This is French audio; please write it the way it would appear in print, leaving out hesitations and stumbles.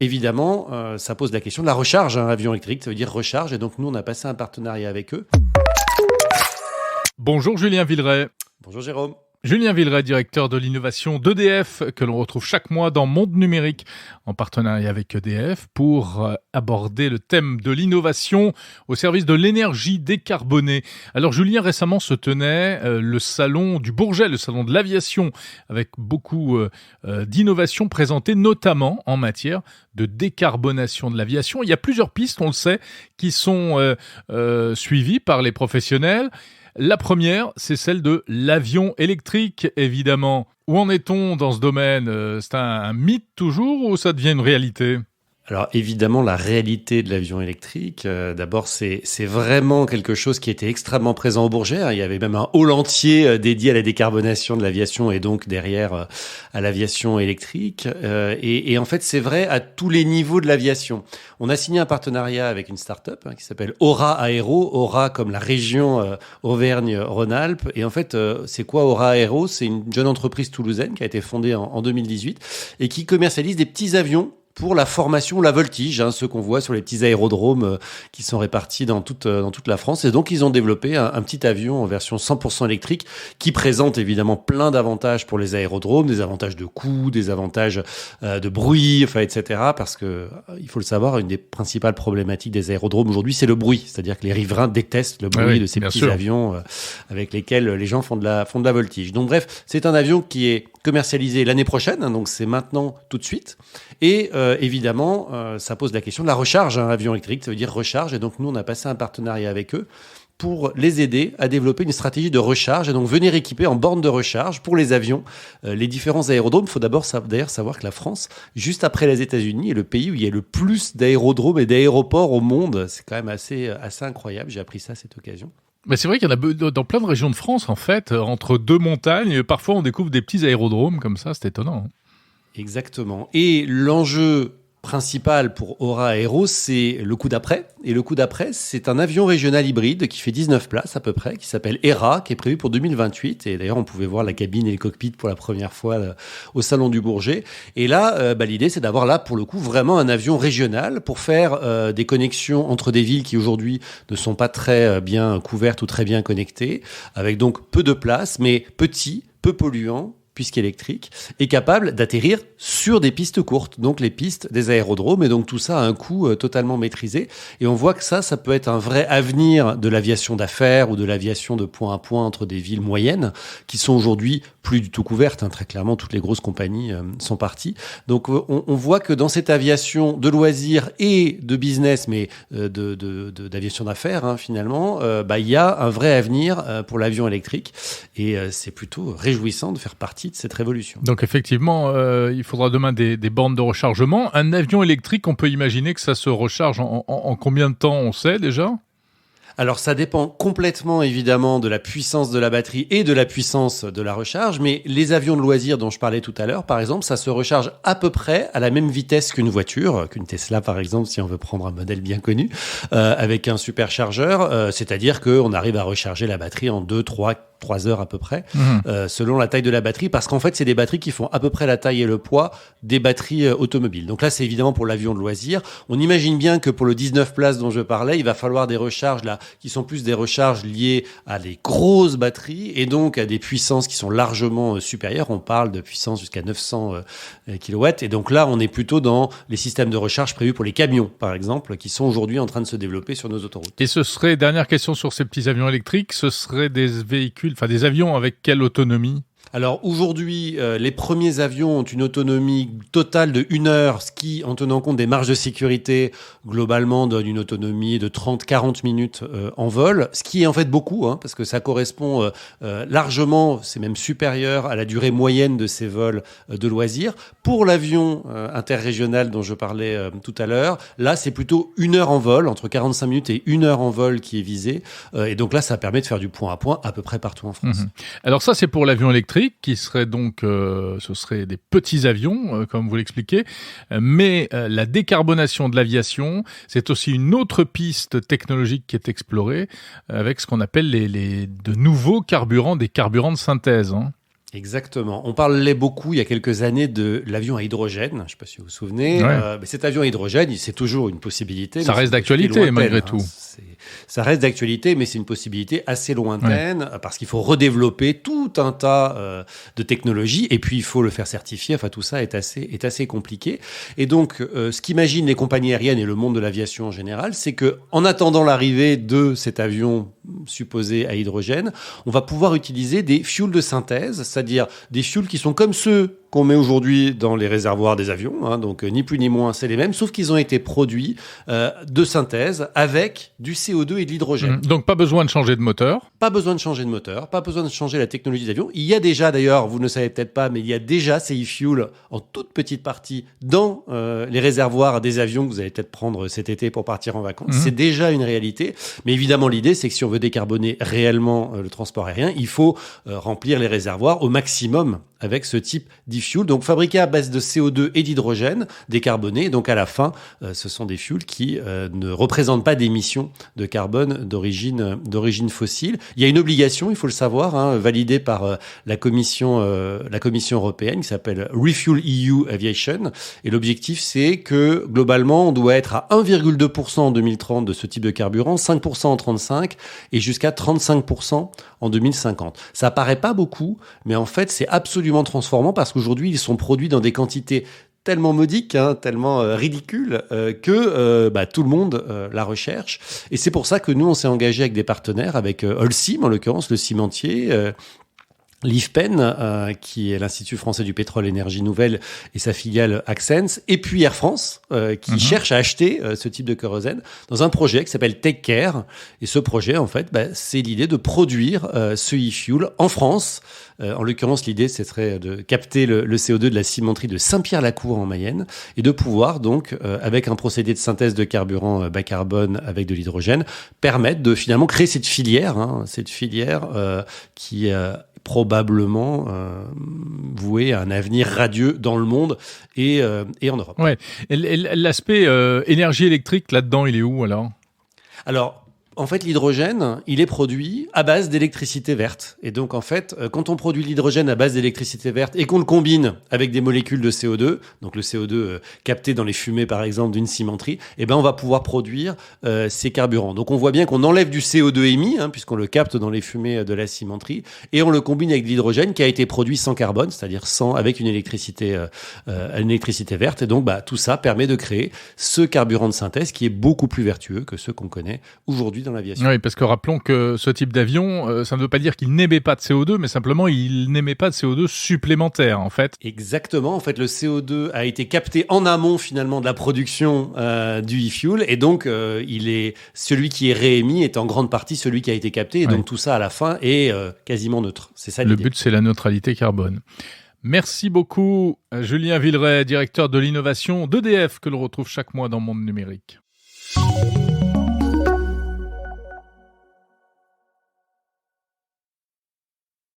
Évidemment, ça pose la question de la recharge. Un avion électrique, ça veut dire recharge. Et donc, nous, on a passé un partenariat avec eux. Bonjour Julien Villeray. Bonjour Jérôme. Julien Villeray, directeur de l'innovation d'EDF, que l'on retrouve chaque mois dans Monde Numérique, en partenariat avec EDF, pour aborder le thème de l'innovation au service de l'énergie décarbonée. Alors Julien, récemment se tenait le salon du Bourget, le salon de l'aviation, avec beaucoup d'innovations présentées, notamment en matière de décarbonation de l'aviation. Il y a plusieurs pistes, on le sait, qui sont suivies par les professionnels. La première, c'est celle de l'avion électrique, évidemment. Où en est-on dans ce domaine ? C'est un mythe toujours ou ça devient une réalité ? Alors évidemment, la réalité de l'avion électrique, d'abord c'est vraiment quelque chose qui était extrêmement présent au Bourget. Il y avait même un hall entier dédié à la décarbonation de l'aviation et donc derrière à l'aviation électrique. Et en fait, c'est vrai à tous les niveaux de l'aviation. On a signé un partenariat avec une start-up qui s'appelle Aura Aero. Aura comme la région Auvergne-Rhône-Alpes. Et en fait, c'est quoi Aura Aero ? C'est une jeune entreprise toulousaine qui a été fondée en 2018 et qui commercialise des petits avions pour la formation, la voltige, ceux qu'on voit sur les petits aérodromes qui sont répartis dans toute la France. Et donc, ils ont développé un petit avion en version 100% électrique qui présente évidemment plein d'avantages pour les aérodromes, des avantages de coût, des avantages de bruit, etc. Parce que, il faut le savoir, une des principales problématiques des aérodromes aujourd'hui, c'est le bruit. C'est-à-dire que les riverains détestent le bruit de ces petits avions avec lesquels les gens font de la voltige. Donc bref, c'est un avion qui est commercialisé l'année prochaine, donc c'est maintenant tout de suite. Et évidemment, ça pose la question de la recharge. Un avion électrique, ça veut dire recharge. Et donc nous, on a passé un partenariat avec eux pour les aider à développer une stratégie de recharge et donc venir équiper en borne de recharge pour les avions les différents aérodromes. Il faut d'abord d'ailleurs savoir que la France, juste après les États-Unis, est le pays où il y a le plus d'aérodromes et d'aéroports au monde. C'est quand même assez incroyable. J'ai appris ça à cette occasion. Mais c'est vrai qu'il y en a dans plein de régions de France, en fait, entre deux montagnes. Parfois, on découvre des petits aérodromes comme ça. C'est étonnant. Exactement. Et l'enjeu principal pour Aura Aero, c'est le coup d'après. Et le coup d'après, c'est un avion régional hybride qui fait 19 places à peu près, qui s'appelle ERA, qui est prévu pour 2028. Et d'ailleurs, on pouvait voir la cabine et le cockpit pour la première fois au Salon du Bourget. Et là, l'idée, c'est d'avoir là, pour le coup, vraiment un avion régional pour faire des connexions entre des villes qui aujourd'hui ne sont pas très bien couvertes ou très bien connectées, avec donc peu de place, mais petit, peu polluant, puisqu'électrique, est capable d'atterrir sur des pistes courtes, donc les pistes des aérodromes, et donc tout ça a un coût totalement maîtrisé. Et on voit que ça peut être un vrai avenir de l'aviation d'affaires ou de l'aviation de point à point entre des villes moyennes, qui sont aujourd'hui plus du tout couvertes. Très clairement, toutes les grosses compagnies sont parties. Donc on voit que dans cette aviation de loisirs et de business, mais d'aviation d'affaires, finalement, il y a un vrai avenir pour l'avion électrique. Et c'est plutôt réjouissant de faire partie de cette révolution. Donc effectivement, il faudra demain des bornes de rechargement. Un avion électrique, on peut imaginer que ça se recharge en combien de temps, on sait déjà ? Alors ça dépend complètement évidemment de la puissance de la batterie et de la puissance de la recharge, mais les avions de loisirs dont je parlais tout à l'heure, par exemple, ça se recharge à peu près à la même vitesse qu'une voiture, qu'une Tesla par exemple, si on veut prendre un modèle bien connu, avec un superchargeur, c'est-à-dire qu'on arrive à recharger la batterie en 3 heures à peu près, selon la taille de la batterie, parce qu'en fait, c'est des batteries qui font à peu près la taille et le poids des batteries automobiles. Donc là, c'est évidemment pour l'avion de loisirs. On imagine bien que pour le 19 places dont je parlais, il va falloir des recharges là, qui sont plus des recharges liées à des grosses batteries et donc à des puissances qui sont largement supérieures. On parle de puissance jusqu'à 900 kW. Et donc là, on est plutôt dans les systèmes de recharge prévus pour les camions, par exemple, qui sont aujourd'hui en train de se développer sur nos autoroutes. Et ce serait, dernière question sur ces petits avions électriques, ce serait des véhicules, des avions avec quelle autonomie ? Alors aujourd'hui, les premiers avions ont une autonomie totale de 1 heure, ce qui, en tenant compte des marges de sécurité, globalement donne une autonomie de 30-40 minutes en vol, ce qui est en fait beaucoup, parce que ça correspond largement, c'est même supérieur à la durée moyenne de ces vols de loisirs. Pour l'avion interrégional dont je parlais tout à l'heure, là c'est plutôt 1 heure en vol, entre 45 minutes et 1 heure en vol qui est visée. Et donc là, ça permet de faire du point à point à peu près partout en France. Alors ça, c'est pour l'avion électrique, qui serait donc, ce serait des petits avions, comme vous l'expliquez, mais la décarbonation de l'aviation, c'est aussi une autre piste technologique qui est explorée avec ce qu'on appelle de nouveaux carburants, des carburants de synthèse. Exactement. On parlait beaucoup il y a quelques années de l'avion à hydrogène. Je ne sais pas si vous vous souvenez. Ouais. Mais cet avion à hydrogène, c'est toujours une possibilité. Ça mais reste c'est une possibilité d'actualité, lointaine, malgré tout. Ça reste d'actualité, mais c'est une possibilité assez lointaine parce qu'il faut redévelopper tout un tas de technologies et puis il faut le faire certifier. Enfin, tout ça est assez compliqué. Et donc, ce qu'imaginent les compagnies aériennes et le monde de l'aviation en général, c'est que en attendant l'arrivée de cet avion supposé à hydrogène, on va pouvoir utiliser des fuels de synthèse, c'est-à-dire des fuels qui sont comme ceux qu'on met aujourd'hui dans les réservoirs des avions, hein, donc ni plus ni moins, c'est les mêmes, sauf qu'ils ont été produits de synthèse avec du CO2 et de l'hydrogène. Donc pas besoin de changer de moteur. Pas besoin de changer de moteur, pas besoin de changer la technologie d'avion. Il y a déjà, d'ailleurs, vous ne savez peut-être pas, mais il y a déjà ces e-fuels en toute petite partie dans les réservoirs des avions que vous allez peut-être prendre cet été pour partir en vacances. C'est déjà une réalité. Mais évidemment, l'idée, c'est que si on veut décarboner réellement le transport aérien, il faut remplir les réservoirs au maximum avec ce type d'e-fuel, donc fabriqués à base de CO2 et d'hydrogène, décarbonés. Donc à la fin, ce sont des fuels qui ne représentent pas d'émissions de carbone d'origine fossile. Il y a une obligation, il faut le savoir, hein, validée par la Commission européenne qui s'appelle Refuel EU Aviation. Et l'objectif, c'est que globalement, on doit être à 1,2% en 2030 de ce type de carburant, 5% en 35 et jusqu'à 35% en 2050. Ça paraît pas beaucoup, mais en fait, c'est absolument transformant parce qu'aujourd'hui, ils sont produits dans des quantités tellement modiques, hein, tellement ridicules, que tout le monde la recherche. Et c'est pour ça que nous, on s'est engagé avec des partenaires, avec Holcim, en l'occurrence, le cimentier, l'IFPEN, qui est l'Institut français du pétrole et énergie nouvelle, et sa filiale Axens, et puis Air France, qui cherche à acheter ce type de kérosène dans un projet qui s'appelle Take Care. Et ce projet, en fait, c'est l'idée de produire ce e-fuel en France. En l'occurrence, l'idée, ce serait de capter le CO2 de la cimenterie de Saint-Pierre-la-Cour en Mayenne et de pouvoir, donc, avec un procédé de synthèse de carburant bas carbone avec de l'hydrogène, permettre de finalement créer cette filière qui probablement voué à un avenir radieux dans le monde et en Europe. Ouais. Et l'aspect énergie électrique là-dedans, il est où alors ? Alors, en fait, l'hydrogène, il est produit à base d'électricité verte. Et donc, en fait, quand on produit l'hydrogène à base d'électricité verte et qu'on le combine avec des molécules de CO2, donc le CO2 capté dans les fumées, par exemple, d'une cimenterie, on va pouvoir produire ces carburants. Donc, on voit bien qu'on enlève du CO2 émis, puisqu'on le capte dans les fumées de la cimenterie, et on le combine avec de l'hydrogène qui a été produit sans carbone, c'est-à-dire avec une électricité verte. Et donc, tout ça permet de créer ce carburant de synthèse qui est beaucoup plus vertueux que ceux qu'on connaît aujourd'hui dans l'aviation. Oui, parce que rappelons que ce type d'avion, ça ne veut pas dire qu'il n'émet pas de CO2, mais simplement il n'émet pas de CO2 supplémentaire, en fait. Exactement. En fait, le CO2 a été capté en amont, finalement, de la production du e-fuel. Et donc, celui qui est réémis est en grande partie celui qui a été capté. Et donc, tout ça, à la fin, est quasiment neutre. C'est ça l'idée. Le but, c'est la neutralité carbone. Merci beaucoup, Julien Villeray, directeur de l'innovation d'EDF, que l'on retrouve chaque mois dans Monde Numérique.